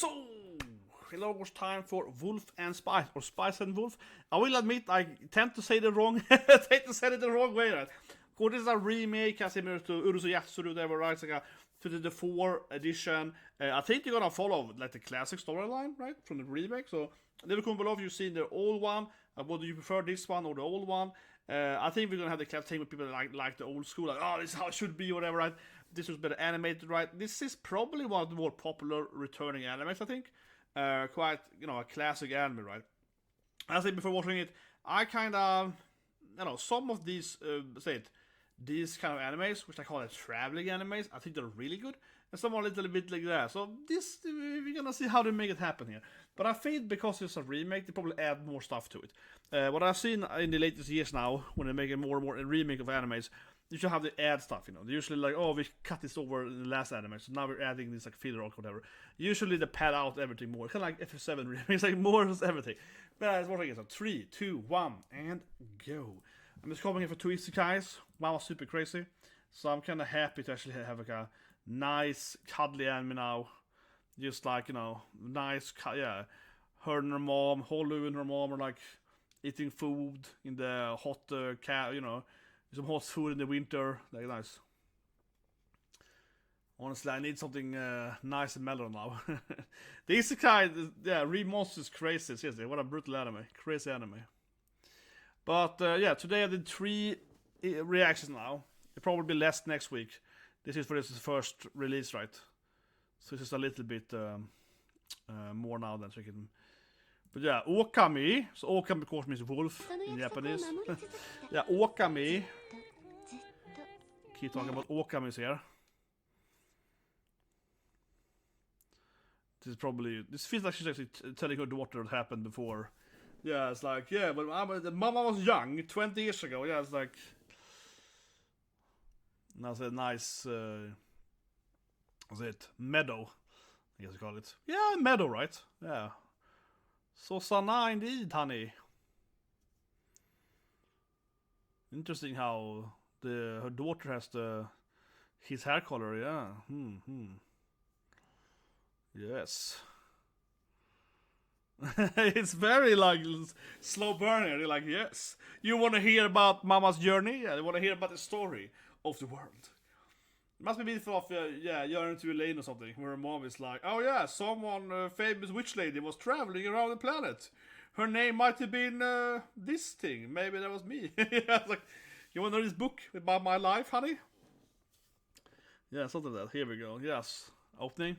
So, hello, it's time for Wolf and Spice, or Spice and Wolf. I will admit I tend to say the wrong, tend to say it the wrong way, right? Because this is a remake, similar to Urusu Yatsuru, they were right, it's like a 2004 edition. I think you're gonna follow like the classic storyline, right, from the remake. So leave a comment below if you've seen the old one. What do you prefer, this one or the old one? I think we're gonna have the class team with people that like the old school, like, oh, this is how it should be, or whatever, right? This was better animated, right? This is probably one of the more popular returning animes, I think. Quite, a classic anime, right? As I said before watching it, I kind of, some of these, these kind of animes, which I call it traveling animes, I think they're really good. And some are a little bit like that. So this, we're gonna see how they make it happen here. But I think because it's a remake, they probably add more stuff to it. What I've seen in the latest years now, when they're making more and more a remake of animes, you should have the add stuff, They're usually like, oh, we cut this over in the last anime, so now we're adding this like filler or whatever. Usually they pad out everything more. Kind of like FF7 remakes, like more of everything. But I was watching it, so 3, 2, 1, and go. I'm just coming here for 2 ECCHIs. One was super crazy. So I'm kind of happy to actually have like a nice, cuddly anime now. Just like, nice, yeah. Her and her mom, Holu and her mom are like eating food in the hot, some hot food in the winter. Like, nice. Honestly, I need something nice and mellow now. The Isekai, Remonster is crazy. Seriously, what a brutal anime. Crazy anime. But, today I did 3 reactions now. It'll probably be less next week. This is for this first release, right? So it's just a little bit more now than so we can... But yeah, Okami. So Okami, of course, means wolf in Japanese. Yeah, Okami. Keep talking about Okamis here. This feels like she's actually telling her daughter what happened before. Yeah, it's like, yeah, but the mama was young 20 years ago. Yeah, it's like... That's a nice... what's it? Meadow, I guess you call it. Yeah, meadow, right? Yeah. So Sana indeed, honey. Interesting how her daughter has his hair color, yeah. Yes. It's very like slow burning. You're like, yes. You want to hear about Mama's journey? Yeah, you want to hear about the story of the world. It must be beautiful of, Journey to a Lane or something, where her mom is like, oh yeah, someone, famous witch lady was traveling around the planet. Her name might have been, this thing. Maybe that was me. Yeah, like, you want to know this book about my life, honey? Yeah, something like that. Here we go. Yes. Opening.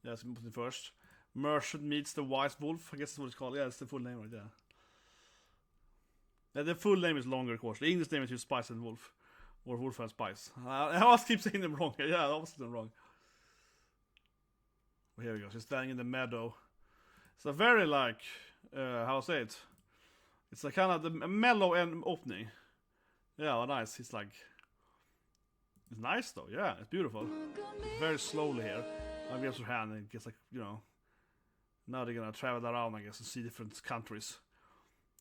Yes, opening first. Merchant meets the wise wolf. I guess that's what it's called. Yeah, it's the full name right there. Yeah, the full name is longer, of course. The English name is just Spice and Wolf. Or Wolf and Spice. I always keep saying them wrong. Yeah, I always say them wrong. Well, here we go. She's standing in the meadow. It's a very like, how I say it? It's like kind of the mellow end opening. Yeah, well, nice. It's like, it's nice though. Yeah, it's beautiful. It's very slowly here. I guess her hand and gets like, now they're gonna travel around, I guess, and see different countries.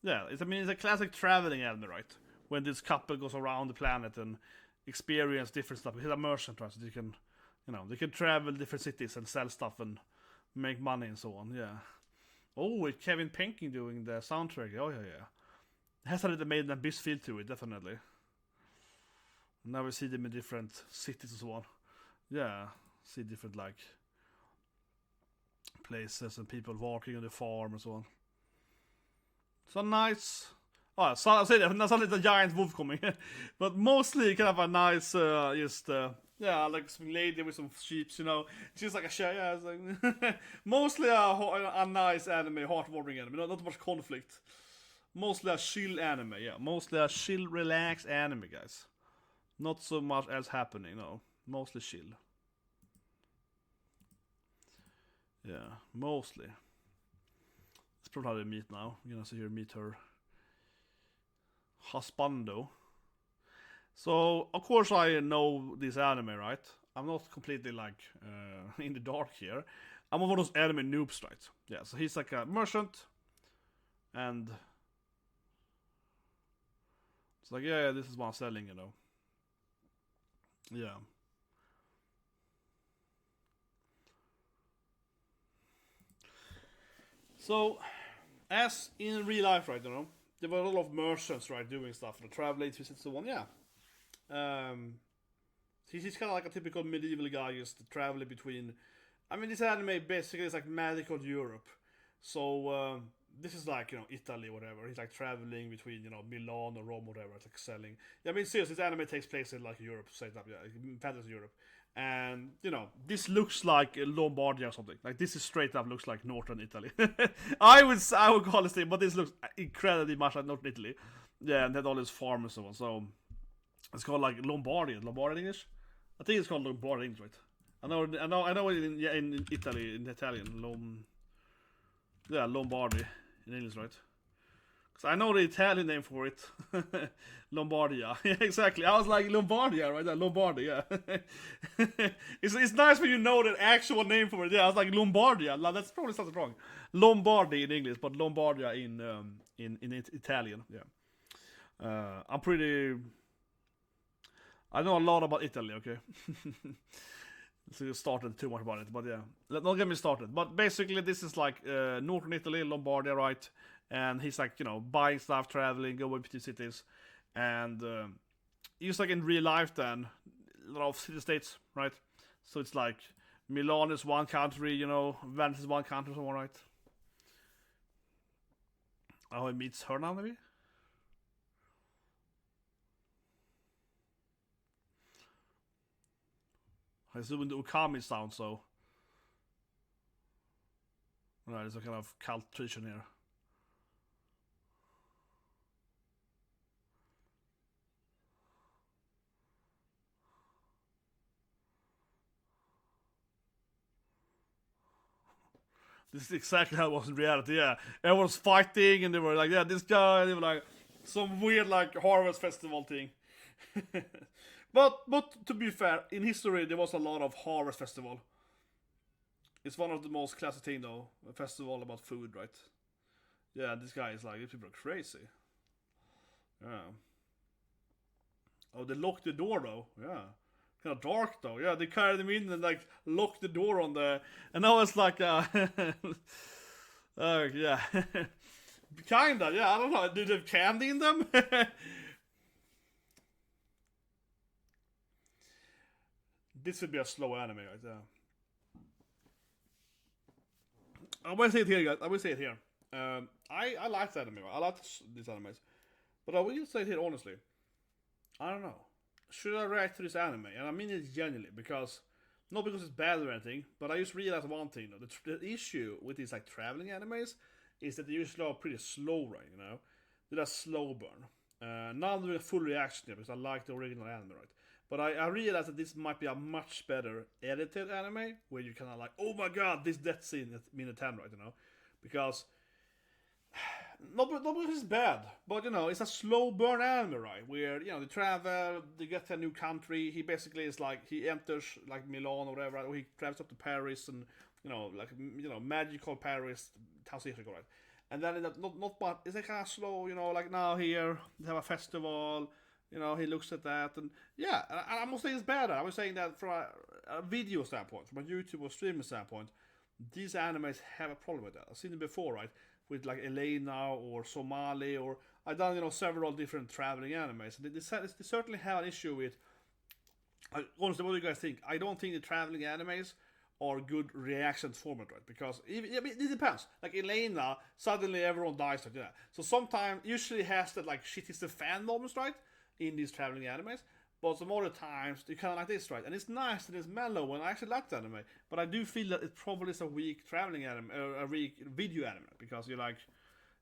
Yeah, it's a classic traveling anime, right? When this couple goes around the planet and experience different stuff. It's a merchant, right? So they can, they can travel different cities and sell stuff and make money and so on. Yeah. Oh, it's Kevin Penkin doing the soundtrack. Oh yeah. It has a little Made in Abyss feel to it, definitely. Now we see them in different cities and so on. Yeah, see different like places and people walking on the farm and so on. So nice. Oh, so I say that there's a little giant wolf coming, but mostly kind of a nice, like some lady with some sheep, She's like a shy, yeah. It's like mostly a nice anime, heartwarming anime, not much conflict. Mostly a chill anime, yeah. Mostly a chill, relaxed anime, guys. Not so much else happening, no. Mostly chill. Yeah, mostly. That's probably how they meet now. You're gonna see her meet her husbando. So, of course I know this anime, right? I'm not completely like in the dark here. I'm one of those anime noobs, right? Yeah, so he's like a merchant. And it's like, yeah, this is what I'm selling, Yeah. So, as in real life, right, you know, there were a lot of merchants, right, doing stuff, you know, travel agencies and so on, yeah. He's kind of like a typical medieval guy, just traveling between. I mean, this anime basically is like magical Europe. So this is like, you know, Italy, whatever. He's like traveling between, you know, Milan or Rome, whatever. It's like selling. Yeah, I mean, seriously, this anime takes place in like Europe, set up, yeah, fantasy Europe. And you know, this looks like Lombardia or something. Like this is straight up looks like northern Italy. I would call it, but this looks incredibly much like northern Italy. Yeah, and then all these farms and so on. So it's called like Lombardia. Lombardia in English. I think it's called Lombardia in English, right? I know it in Italy, in Italian. Lombardy in English, right? Because I know the Italian name for it. Lombardia. Yeah, exactly. I was like, Lombardia, right? Lombardia, yeah. It's nice when you know the actual name for it. Yeah, I was like, Lombardia. That's probably something wrong. Lombardy in English, but Lombardia in Italian, yeah. I know a lot about Italy, okay? So you started too much about it, but yeah. Don't get me started. But basically, this is like northern Italy, Lombardia, right? And he's like, you know, buying stuff, traveling, going between cities. And just like in real life then, a lot of city-states, right? So it's like, Milan is one country, you know, Venice is one country, so on, right? Oh, he meets her now, maybe? I assume the Ukami sound, so. Alright, there's a kind of cult tradition here. This is exactly how it was in reality, yeah. Everyone's fighting and they were like, yeah, this guy, and they were like, some weird like harvest festival thing. But to be fair, in history there was a lot of harvest festival. It's one of the most classic thing though, a festival about food, right? Yeah, this guy is like, these people are crazy. Yeah. Oh, they locked the door though. Yeah. Kind of dark though. Yeah, they carried them in and like locked the door on the. And now it's like, yeah. Kinda, yeah. I don't know. Do they have candy in them? This would be a slow anime, right? Yeah. I will say it here, guys. I will say it here. I like the anime. I like these animes, but I will say it here honestly. I don't know. Should I react to this anime? And I mean it genuinely because not because it's bad or anything, but I just realized one thing. Though. The issue with these like traveling animes is that they usually are pretty slow, right? You know, they're a slow burn. Now I'm doing a full reaction here because I like the original anime, right? But I realized that this might be a much better edited anime where you kind of like, oh my god, this death scene at minute 10, right? You know, because not because it's bad, but you know, it's a slow burn anime, right? Where you know they travel, they get to a new country. He basically is like he enters like Milan or whatever, or he travels up to Paris and you know, like you know, magical Paris, town right? And then not but it's like kind of slow, you know, like now here they have a festival. You know, he looks at that, and yeah, and I'm not saying it's better. I was saying that from a video standpoint, from a YouTube or streaming standpoint, these animes have a problem with that. I've seen it before, right? With like Elena or Somali, or I've done, you know, several different traveling animes. They certainly have an issue with. Honestly, what do you guys think? I don't think the traveling animes are good reaction format, right? Because I mean, it depends. Like Elena, suddenly everyone dies like that. So sometimes, usually has that like shit is the fan moments, right? In these traveling animes, but some other times you kind of like this, right? And it's nice and it's mellow, and I actually like the anime. But I do feel that it probably is a weak traveling anime, a weak video anime, because you're like,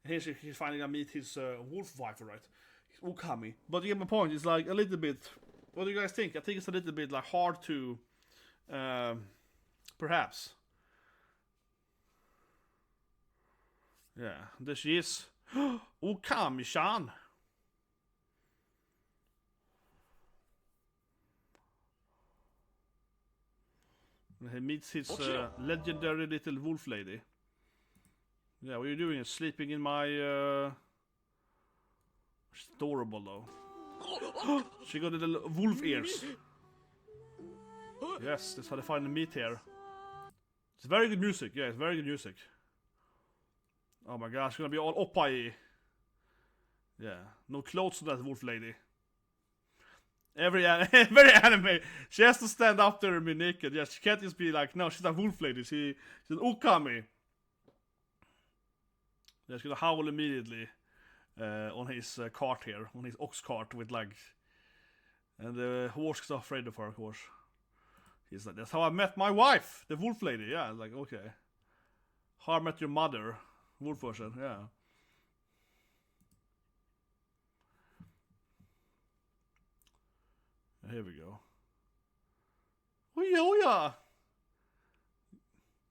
he's finally gonna meet his wolf wife, right? His Okami. But you get my point. It's like a little bit. What do you guys think? I think it's a little bit like hard to, perhaps. Yeah, there she is. Okami-chan. He meets his legendary little wolf lady. Yeah, what are you doing? Sleeping in my... She's adorable though. She got little wolf ears. Yes, that's how they find the meat here. It's very good music. Yeah, it's very good music. Oh my gosh, gonna be all oppai. Yeah, no clothes to that wolf lady. Very anime. She has to stand up there and be naked. Yeah, she can't just be like, no, she's a wolf lady. She's an okami. Yeah, she's gonna howl immediately on his cart here, on his ox cart with like, and the horse is afraid of her, of course. He's like, that's how I met my wife, the wolf lady. Yeah, like, okay. How I met your mother, wolf version. Yeah. Here we go. Oh yeah.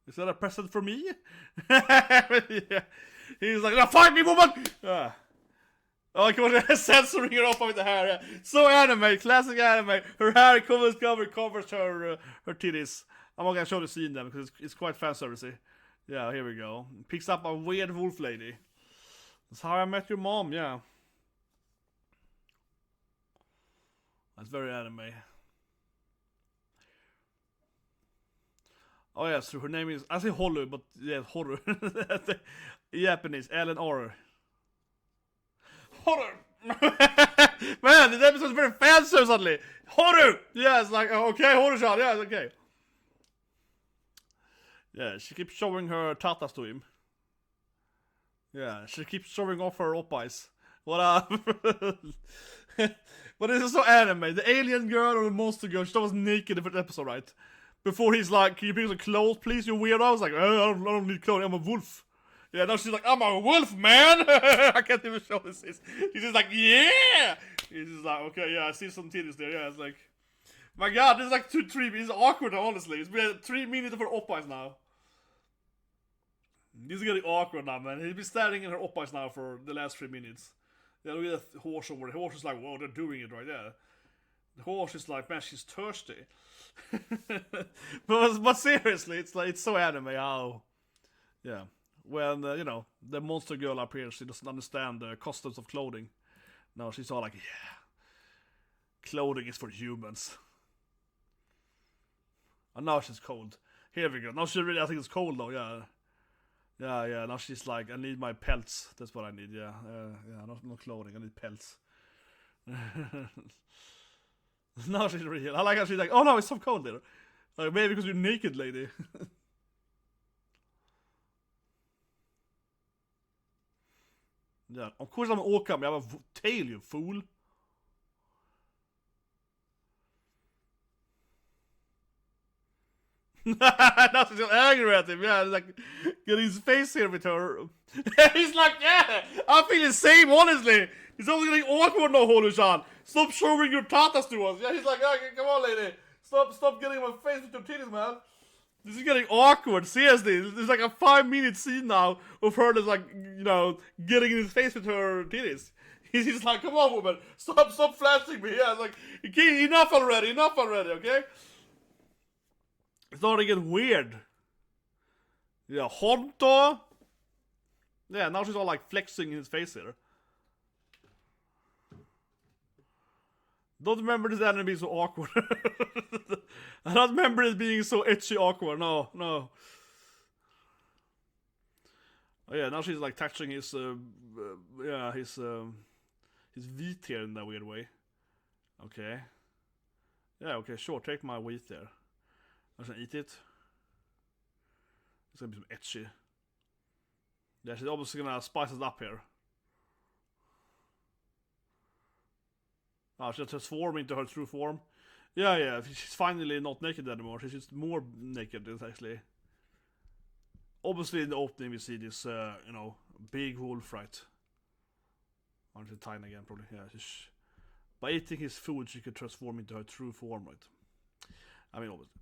Is that a present for me? Yeah. He's like, no, fight me, woman! Oh, come on, censoring her off with the hair. Yeah. So anime, classic anime. Her hair covers her titties. I'm not gonna show the scene then because it's quite fan servicey. Yeah, here we go. Picks up a weird wolf lady. That's how I met your mom. Yeah. That's very anime. Oh yeah, so her name is, I say Holu, but yeah, Horu. Japanese, L&R. Horu! Man, this episode's very fancy suddenly. Horu! Yeah, it's like, okay, Horu-chan, yeah, it's okay. Yeah, she keeps showing her tatas to him. Yeah, she keeps showing off her oppais. What up? But this is so anime. The alien girl or the monster girl, she was naked in the first episode, right? Before he's like, can you bring some clothes, please, you weirdo? I was like, I don't need clothes, I'm a wolf. Yeah, now she's like, I'm a wolf, man! I can't even show this. She's just like, yeah! He's just like, okay, yeah, I see some titties there. Yeah, it's like, my god, this is like 2-3 minutes. It's awkward, honestly. It's been 3 minutes of her oppais now. This is getting awkward now, man. He's been staring in her oppais now for the last 3 minutes. Yeah, look at that horse over there. The horse is like, whoa, they're doing it right there. The horse is like, man, she's thirsty. but seriously, it's like, it's so anime how, yeah, when you know, the monster girl appears, she doesn't understand the customs of clothing. No, she's all like, yeah, clothing is for humans. And now she's cold. Here we go. Now she really, I think it's cold though. Yeah. Now she's like, I need my pelts. That's what I need. Yeah. No clothing. I need pelts. Now she's real. I like how she's like, oh no, it's so cold there. Like, maybe because you're naked, lady. Yeah, of course I'm okami. I have a tail, you fool. Now she's angry at him. Yeah, like, get his face here with her. He's like, yeah, I feel the same, honestly. It's always getting awkward now, Holu-chan. Stop showing your tatas to us. Yeah, he's like, okay, come on, lady. Stop getting my face with your titties, man. This is getting awkward, seriously. There's like a 5-minute scene now of her that's like, you know, getting in his face with her titties. He's like, come on, woman. Stop flashing me. Yeah, it's like, okay, enough already, okay? It's starting to get weird. Yeah, Honto. Yeah, now she's all like flexing in his face here. Don't remember this anime being so awkward. I don't remember it being so ecchi awkward. No. Oh yeah, now she's like touching his his wheat here in that weird way. Okay. Yeah, okay, sure. Take my wheat there. I should eat it. It's gonna be some ecchi. Yeah, she's obviously gonna spice it up here. Oh, she'll transform into her true form. Yeah, she's finally not naked anymore. She's just more naked, actually. Obviously, in the opening, we see this, you know, big wolf, right? Aren't it tiny again, probably? Yeah, by eating his food, she could transform into her true form, right? I mean, obviously.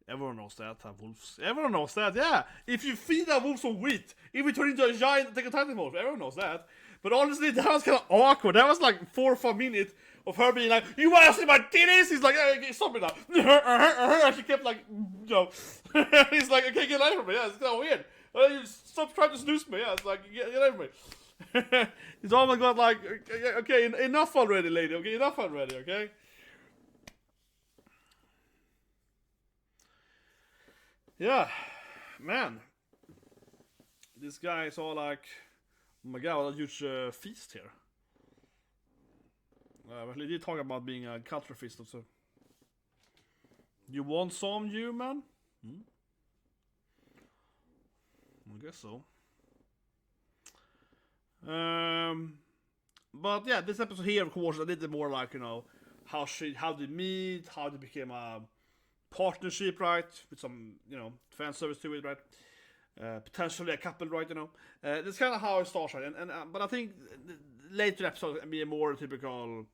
Everyone knows that, have wolves. Everyone knows that, yeah! If you feed a wolf some wheat, it will turn into a giant Attack on Titan morph. Everyone knows that. But honestly, that was kind of awkward. That was like 4 or 5 minutes of her being like, you wanna see my titties? He's like, hey, stop me now. And she kept like, you know, he's like, okay, get away from me. Yeah, it's kind of weird. Stop trying to snooze me. Yeah, it's like, get away from me. He's almost got like, okay, enough already, lady. Okay, enough already, okay? Yeah. man, this guy is all like, oh my god, what a huge feast here. We did talk about being a culture feast also. You want some, human? I guess so. But yeah, this episode here, of course, a little more like, you know, how they meet, how they became a partnership, right? With some, you know, fan service to it, right? Potentially a couple, right? You know, that's kind of how it starts, right? But I think later episodes can be a more typical,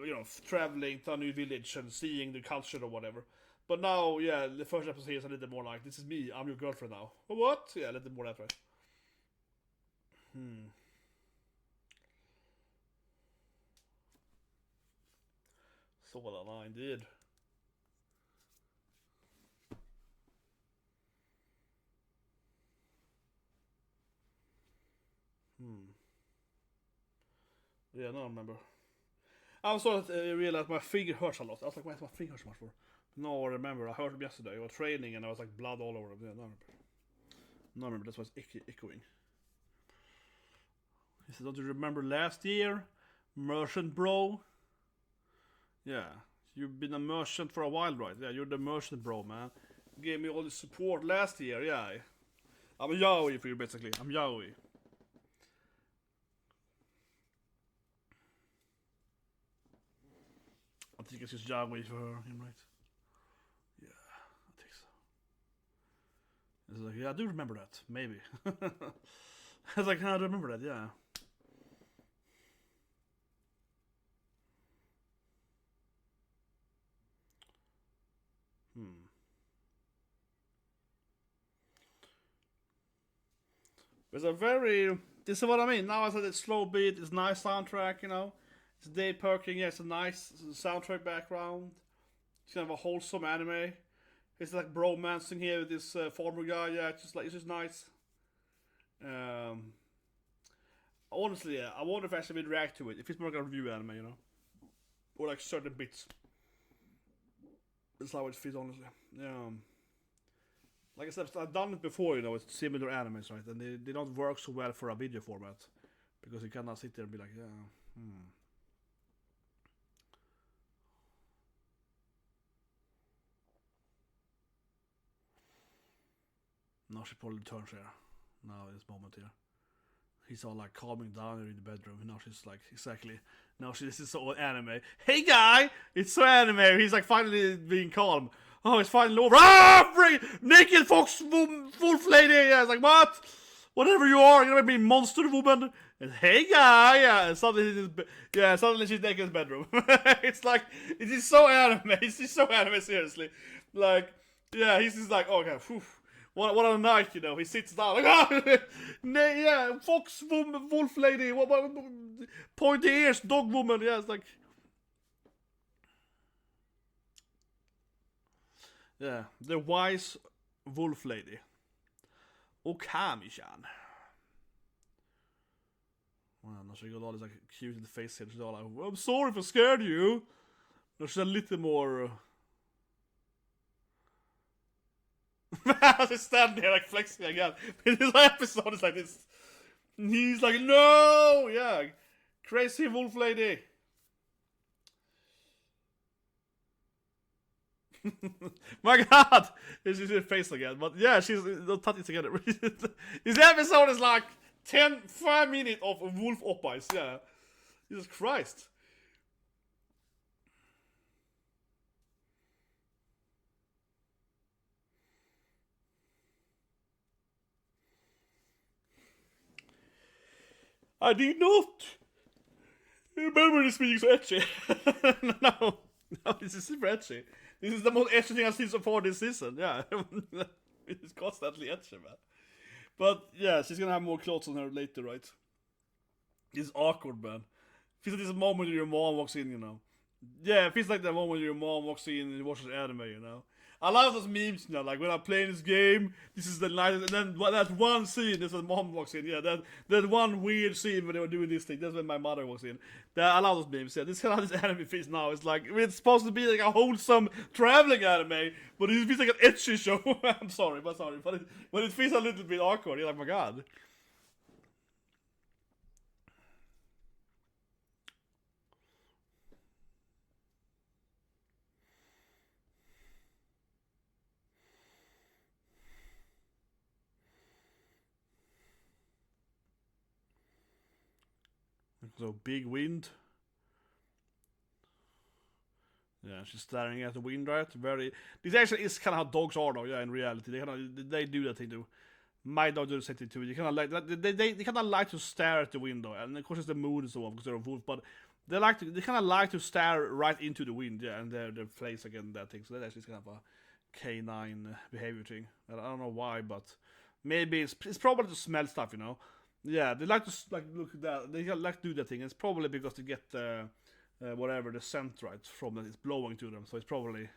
you know, traveling to a new village and seeing the culture or whatever. But now, yeah, the first episode here is a little more like, this is me, I'm your girlfriend now. What? Yeah, a little more that, right? So well aligned, indeed. Yeah, no, I remember. I also realized my finger hurts a lot. I was like, why is my finger hurt so much for? No, I remember. I heard him yesterday. I was training and I was like blood all over him. Yeah, no, I remember. No, I remember. That's why it's echoing. He said, don't you remember last year? Merchant bro? Yeah. You've been a merchant for a while, right? Yeah, you're the merchant bro, man. You gave me all the support last year, yeah. I'm a yaoi for you, basically. I'm yaoi. I think it's just yaoi for him, right? Yeah, I think so. It's like, yeah, I do remember that. Maybe. I was like, I remember that, yeah. It's a very... This is what I mean. Now I said it's slow beat, it's nice soundtrack, you know. It's day perking, yeah, it's a nice soundtrack background. It's kind of a wholesome anime. It's like bromancing here with this farmer guy, yeah, it's just nice. Honestly, yeah, I wonder if I actually would react to it, if it's more like a review anime, you know. Or like certain bits. That's how it feels, honestly. Yeah. Like I said, I've done it before, you know, with similar animes, right? And they don't work so well for a video format. Because you cannot sit there and be like, yeah, Now she probably turns here. Now in this moment here. He's all like calming down here in the bedroom. Now she's like, exactly. Now this is so anime. Hey guy! It's so anime. He's like finally being calm. Oh, it's finally over. Ah! Naked fox wolf lady! Yeah, it's like, what? Whatever you are, you're gonna be monster woman. And, hey guy! Yeah, suddenly she's naked in his bedroom. It's like, it is so anime. It's just so anime, seriously. Like, yeah, he's just like, oh, okay, phew. What a night, you know. He sits down like, oh, yeah, fox woman, wolf lady, what, pointy ears, dog woman. Yeah, it's like, yeah, the wise wolf lady. Okami-chan. Well, now she got all this like cute in the face here. She's all like, well, I'm sorry if I scared you. Now she's a little more. Just standing there like flexing again. This episode is like this. He's like, no, yeah, crazy wolf lady. My God, this is her face again. But yeah, she's don't touch it together. This episode is like 5 minutes of wolf oppies. Yeah, Jesus Christ. I did not remember this being so ecchi. No, this is super ecchi. This is the most ecchi thing I've seen so far this season. Yeah, it's constantly ecchi, man. But yeah, she's gonna have more clothes on her later, right? It's awkward, man. Feels like this moment your mom walks in, you know. Yeah, it feels like the moment your mom walks in and watches anime, you know. I love those memes, you know, like when I'm playing this game, this is the night, and then that one scene, there's a mom walks in, yeah, that one weird scene when they were doing this thing, that's when my mother walks in. I love those memes, yeah, this kind of this anime feels now, it's like, it's supposed to be like a wholesome traveling anime, but it feels like an ecchi show. I'm sorry, but it feels a little bit awkward, you're like, my god. So big wind. Yeah, she's staring at the wind, right? This actually is kind of how dogs are, though. Yeah, in reality, they do that thing too. My dog do the same thing too. You kind of like they kind of like to stare at the window, and of course it's the mood and so on because they're a wolf. But they kind of like to stare right into the wind, yeah, and their face again that thing. So that actually is kind of a canine behavior thing. I don't know why, but maybe it's probably to smell stuff, you know. Yeah, they like to look at that. They like to do that thing. It's probably because they get whatever the scent right from that is blowing to them. So it's probably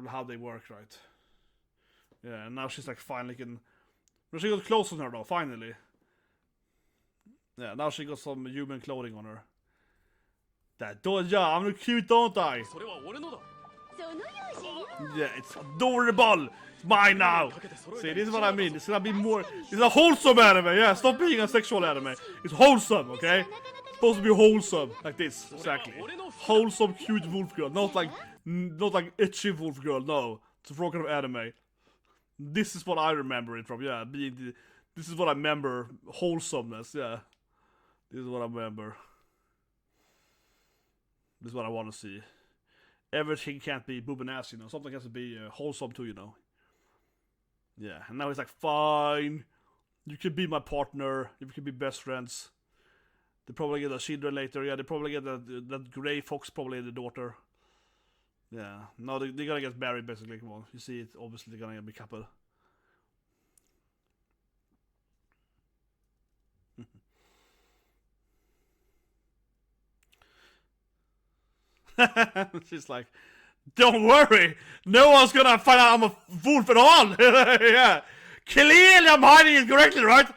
how they work, right? Yeah, and now she's like finally can. Well, she got clothes on her though. Finally. Yeah, now she got some human clothing on her. Yeah, I'm cute, don't I? Yeah, it's adorable. It's mine now. See, this is what I mean. It's gonna be more. It's a wholesome anime. Yeah, stop being a sexual anime. It's wholesome, okay? It's supposed to be wholesome, like this, exactly. Wholesome, cute wolf girl, not like ecchi wolf girl. No, it's a wrong kind of anime. This is what I remember it from. Yeah, this is what I remember. Wholesomeness. Yeah, this is what I remember. This is what I want to see. Everything can't be boob and ass, you know. Something has to be wholesome too, you know. Yeah, and now he's like, fine. You can be my partner. You can be best friends. They probably get a children later. Yeah, they probably get that gray fox, probably the daughter. Yeah, no, they're gonna get married basically. Come on, you see it. Obviously, they're gonna be a couple. She's like, don't worry, no one's gonna find out I'm a wolf at all. Yeah, clearly I'm hiding it correctly, right?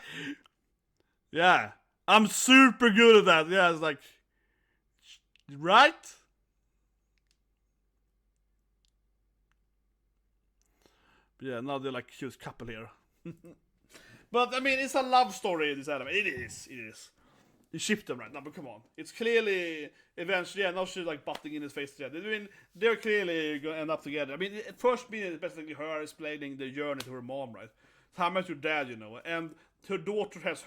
Yeah, I'm super good at that. Yeah, it's like, right? Yeah, now they're like a cute couple here. But I mean, it's a love story in this anime. It is. You ship them right now, but come on. It's clearly eventually, yeah, now she's like butting in his face together. I mean, they're clearly gonna end up together. I mean, at first being basically her explaining the journey to her mom, right? So how met your dad, you know? And her daughter has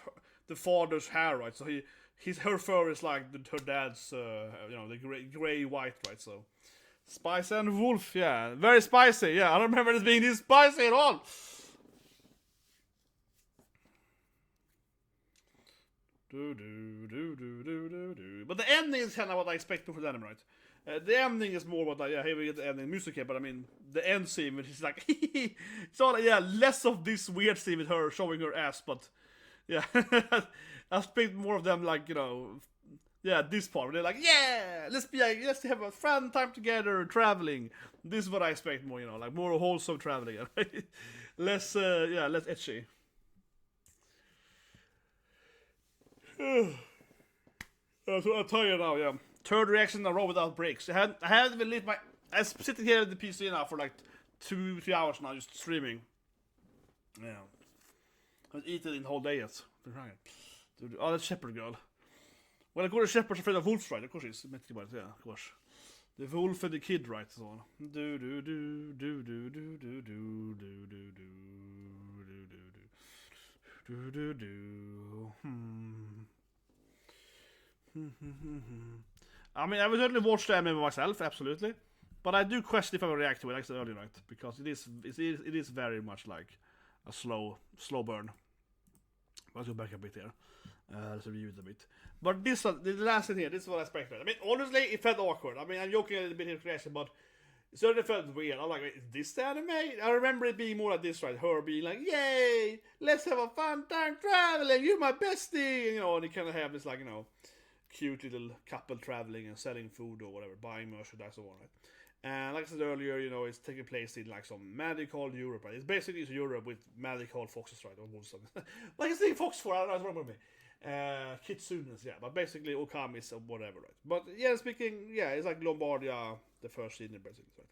the father's hair, right? So her fur is like her dad's, you know, the gray white, right? So spice and wolf, yeah, very spicy. Yeah, I don't remember this being this spicy at all. But the ending is kind of what I expect for the anime, right? The ending is more what here we get the ending music here, but I mean, the end scene, which is like, it's all, yeah, less of this weird scene with her showing her ass, but, yeah, I expect more of them, like, you know, yeah, this part, they're like, yeah, let's have a fun time together, traveling. This is what I expect more, you know, like, more wholesome traveling, right? Less ecchi. So I'll tell you now, yeah. Third reaction in a row without breaks. I haven't even lit I'm sitting here at the PC now for like 2-3 hours now, just streaming. Yeah. I haven't eaten in the whole day yet. Oh, that's Shepherd Girl. Well, of course, Shepherd's afraid of wolves, right? Of course, he's meant to be, yeah, of course. The wolf and the kid, right? So on. Do do do do do do do do do do do do do do. I mean, I would certainly watch the anime myself, absolutely. But I do question if I will react to it, like I said earlier, right? Because it is very much like a slow burn. Let's go back a bit here. Let's review it a bit. But the last thing here, this is what I expected. I mean, honestly, it felt awkward. I mean, I'm joking a little bit in creation, but it certainly felt weird. I'm like, is this the anime? I remember it being more like this, right? Her being like, yay, let's have a fun time traveling, you're my bestie! And, you know, and you kind of have this, like, you know, cute little couple traveling and selling food or whatever, buying merchandise or whatnot. And like I said earlier, you know, it's taking place in like some magical Europe, right? It's basically Europe with magical foxes, right? Or wolves. Like it's the fox for, I don't remember me. Kitsunes, yeah, but basically Okamis or whatever, right? But yeah, speaking, yeah, it's like Lombardia, the first scene in Brazil, right?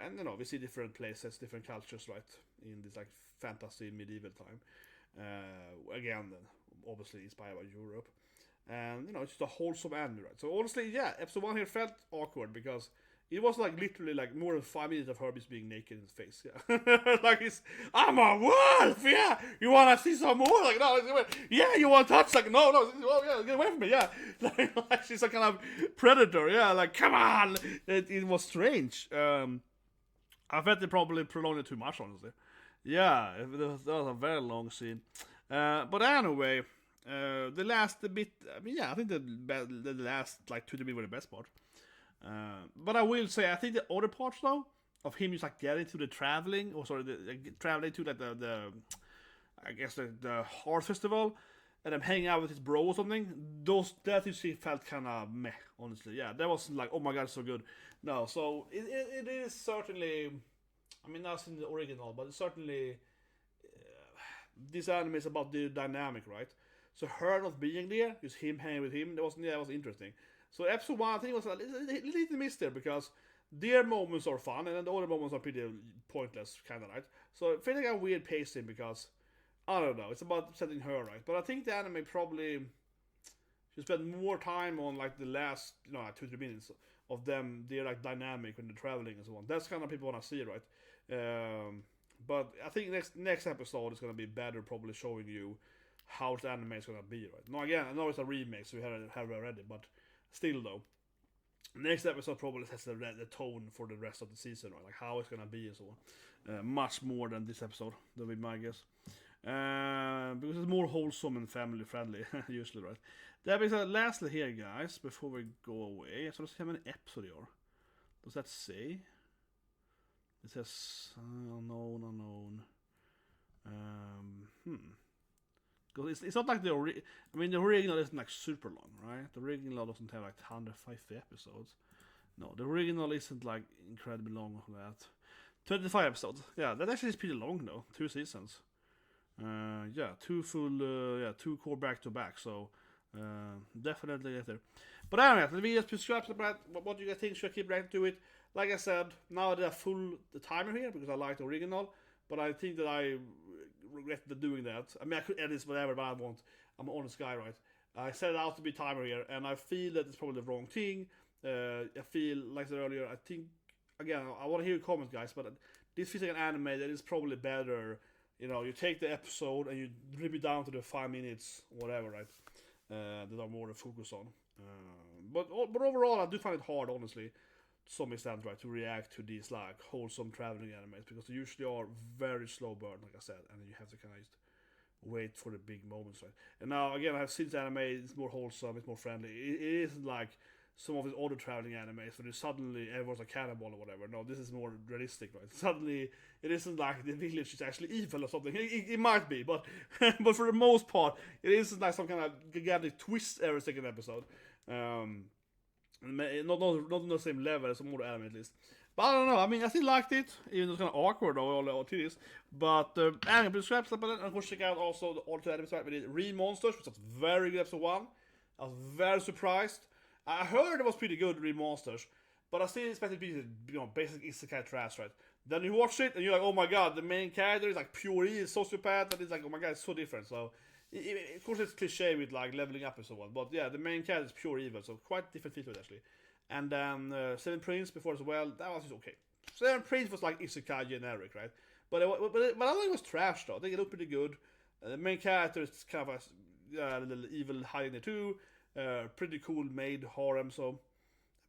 And you know, we see different places, different cultures, right? In this like fantasy medieval time. Again, then, obviously inspired by Europe. And you know, it's just a wholesome anime, right? So honestly, yeah, episode 1 here felt awkward because it was like literally like more than 5 minutes of Herbie's being naked in his face. Yeah, like he's, I'm a wolf. Yeah, you wanna see some more? Like no, yeah, you want to touch? Like no, oh yeah, get away from me. Yeah, like she's a kind of predator. Yeah, like come on. It was strange. I felt they probably prolonged it too much, honestly. Yeah, that was a very long scene. But anyway, the last bit. I mean, yeah, I think the last like 2 to 3 were the best part. But I will say, I think the other parts though of him just like getting to the traveling, or sorry, traveling to like the I guess the art festival, and I'm hanging out with his bro or something. That you see felt kind of meh, honestly. Yeah, that wasn't like, oh my god, it's so good. No, so it is certainly. I mean, that's in the original, but it's certainly this anime is about the dynamic, right? So her not being there, just him hanging with him, that was interesting. So episode 1, I think, was a little miss there because their moments are fun and then the other moments are pretty pointless, kind of, right? So I feel like a weird pacing because, I don't know, it's about setting her right. But I think the anime probably should spend more time on like the last, you know, like 2-3 minutes of them, their like dynamic when they're traveling and so on. That's kind of people want to see, right? But I think next episode is going to be better, probably showing you how the anime is going to be, right? Now again, I know it's a remake, so we have it already, but still though, next episode probably sets the tone for the rest of the season, right? Like how it's gonna be and so on. Much more than this episode, that would be my guess. Because it's more wholesome and family friendly, usually, right? That being said, lastly here, guys, before we go away, so let's see how many episodes there are. Does that say? It says unknown. Because it's not like the original isn't like super long, right? The original doesn't have like 150 episodes. No, the original isn't like incredibly long for that. 25 episodes. Yeah, that actually is pretty long though. 2 seasons. Yeah, 2 full, 2 core back to back. So definitely get there. But anyway, let me just prescribe what do you guys think? Should I keep reacting to it? Like I said, now they're full the timer here because I like the original. But I think that I regret doing that. I mean, I could edit this whatever, but I won't. I'm an honest guy, right? I set it out to be timer here, and I feel that it's probably the wrong thing. I feel, like I said earlier, I think, again, I want to hear your comments, guys, but this feels like an anime that is probably better. You know, you take the episode and you rip it down to the 5 minutes, whatever, right? That are more to focus on. But overall, I do find it hard, honestly, to some extent, right, to react to these like wholesome traveling animes because they usually are very slow burn, like I said, and you have to kind of just wait for the big moments, right? And now again, I've seen this anime; it's more wholesome, it's more friendly. It isn't like some of his other traveling animes where suddenly everyone's a cannibal or whatever. No, this is more realistic, right? Suddenly, it isn't like the village is actually evil or something. It might be, but but for the most part, it isn't like some kind of gigantic twist every second episode. Not on the same level as some other anime at least. But I don't know, I mean, I still liked it, even though it's kind of awkward all to this. But anime, please subscribe to the and of course check out also the other anime site. We did Remonsters, which was very good episode 1. I was very surprised. I heard it was pretty good, Remonsters, but I still expected it to be, basic isekai trash, right? Then you watch it and you're like, oh my god, the main character is like pure evil, sociopath, and it's like, oh my god, it's so different. So of course it's cliche with like leveling up and so on, but yeah, the main character is pure evil, so quite different feel to it actually. And then Seven Prince before as well, that was just okay. Seven Prince was like isekai generic, right? But I don't think it was trash though. I think it looked pretty good. The main character is kind of a little evil hiding there too. Pretty cool made harem. So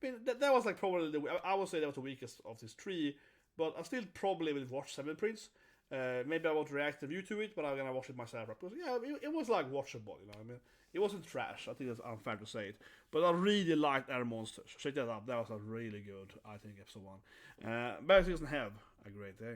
I mean that was like probably I would say that was the weakest of these 3. But I still probably will watch Seven Prince. Maybe I won't react review to it, but I'm gonna watch it myself. Because yeah, it was like watchable, you know what I mean? It wasn't trash, I think that's unfair to say it. But I really liked Air Monsters. Check that out, that was a really good, I think, episode 1. But I have a great day.